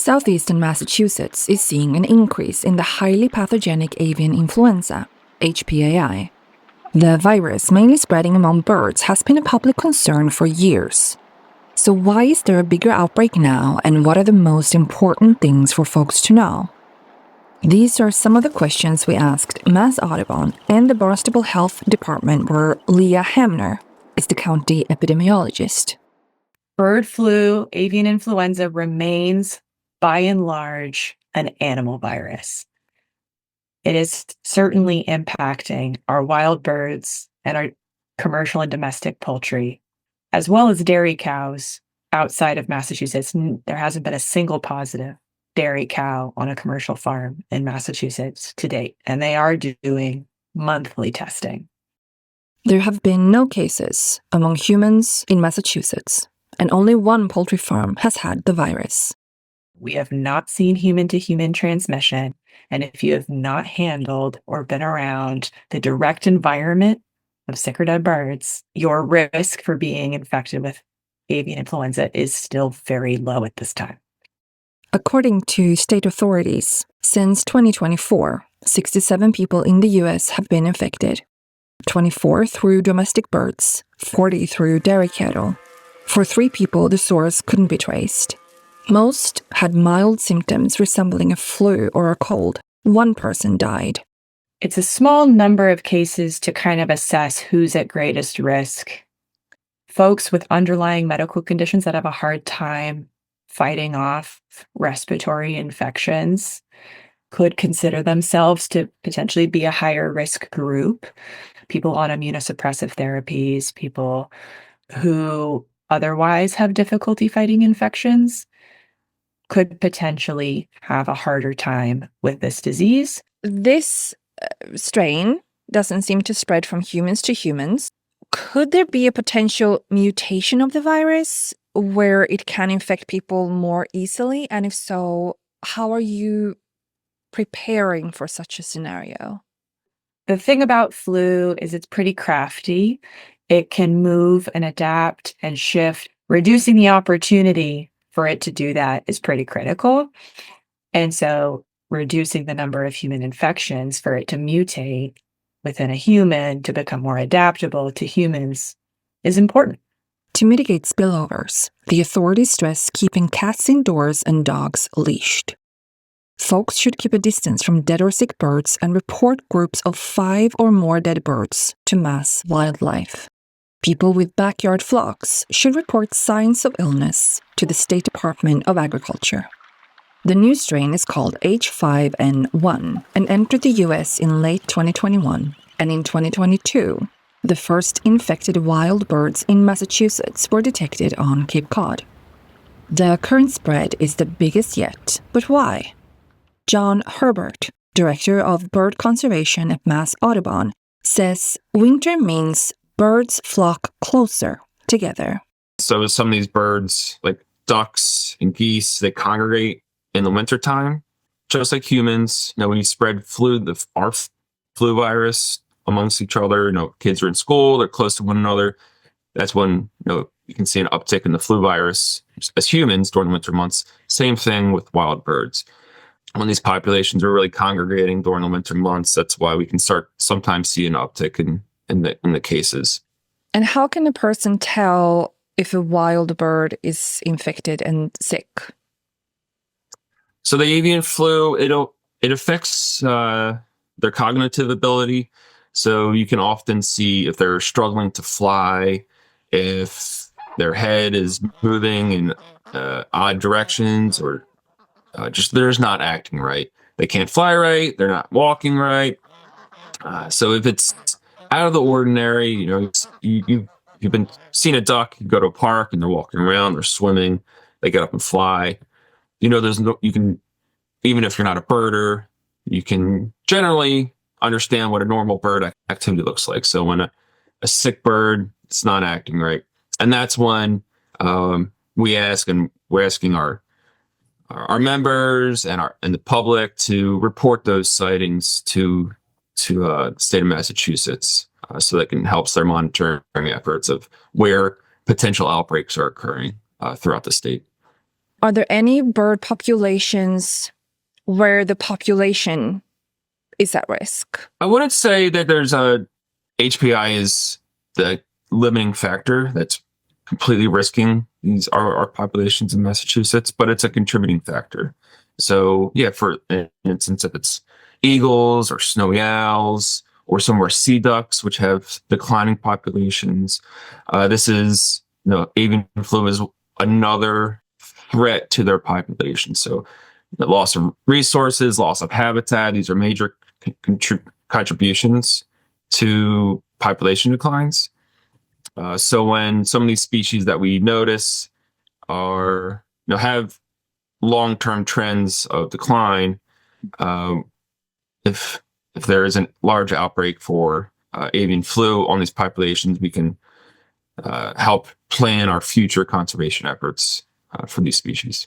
Southeastern Massachusetts is seeing an increase in the highly pathogenic avian influenza, HPAI. The virus, mainly spreading among birds, has been a public concern for years. So why is there a bigger outbreak now, and what are the most important things for folks to know? These are some of the questions we asked Mass Audubon and the Barnstable Health Department, where Leah Hamner is the county epidemiologist. Bird flu, avian influenza remains, by and large, an animal virus. It is certainly impacting our wild birds and our commercial and domestic poultry, as well as dairy cows outside of Massachusetts. There hasn't been a single positive dairy cow on a commercial farm in Massachusetts to date, and they are doing monthly testing. There have been no cases among humans in Massachusetts, and only one poultry farm has had the virus. We have not seen human-to-human transmission, and if you have not handled or been around the direct environment of sick or dead birds, your risk for being infected with avian influenza is still very low at this time. According to state authorities, since 2024, 67 people in the U.S. have been infected. 24 through domestic birds, 40 through dairy cattle. For 3 people, the source couldn't be traced. Most had mild symptoms resembling a flu or a cold. 1 person died. It's a small number of cases to kind of assess who's at greatest risk. Folks with underlying medical conditions that have a hard time fighting off respiratory infections could consider themselves to potentially be a higher risk group. People on immunosuppressive therapies, people who otherwise have difficulty fighting infections could potentially have a harder time with this disease. This strain doesn't seem to spread from humans to humans. Could there be a potential mutation of the virus where it can infect people more easily? And if so, how are you preparing for such a scenario? The thing about flu is it's pretty crafty. It can move and adapt and shift. Reducing the opportunity for it to do that is pretty critical. And so reducing the number of human infections for it to mutate within a human to become more adaptable to humans is important. To mitigate spillovers, the authorities stress keeping cats indoors and dogs leashed. Folks should keep a distance from dead or sick birds and report groups of 5 or more dead birds to Mass Wildlife. People with backyard flocks should report signs of illness to the State Department of Agriculture. The new strain is called H5N1 and entered the U.S. in late 2021, and in 2022, the first infected wild birds in Massachusetts were detected on Cape Cod. The current spread is the biggest yet, but why? John Herbert, Director of Bird Conservation at Mass Audubon, says winter means birds flock closer together. So some of these birds, like ducks and geese, they congregate in the wintertime, just like humans. When you spread our flu virus amongst each other, kids are in school, they're close to one another. That's when, you can see an uptick in the flu virus as humans during the winter months. Same thing with wild birds. When these populations are really congregating during the winter months, that's why we can sometimes see an uptick in the cases. And how can a person tell if a wild bird is infected and sick? So the avian flu, it affects their cognitive ability. So you can often see if they're struggling to fly, if their head is moving in odd directions, or just they're just not acting right. They can't fly right. They're not walking right. So if it's out of the ordinary, you've been seeing a duck, you go to a park and they're walking around, they're swimming, they get up and fly. You can, even if you're not a birder, you can generally understand what a normal bird activity looks like. So when a sick bird, it's not acting right. And that's when we're asking our members and the public to report those sightings to the state of Massachusetts, so that can help their monitoring efforts of where potential outbreaks are occurring throughout the state. Are there any bird populations where the population is at risk? I wouldn't say that there's a HPI is the limiting factor that's completely risking these our populations in Massachusetts, but it's a contributing factor. So yeah, for instance, if it's eagles or snowy owls or some more sea ducks, which have declining populations, this is avian flu is another threat to their population. So the loss of resources, loss of habitat, these are major contributions to population declines. So when some of these species that we notice are, have long-term trends of decline, if there is a large outbreak for avian flu on these populations, we can help plan our future conservation efforts for these species.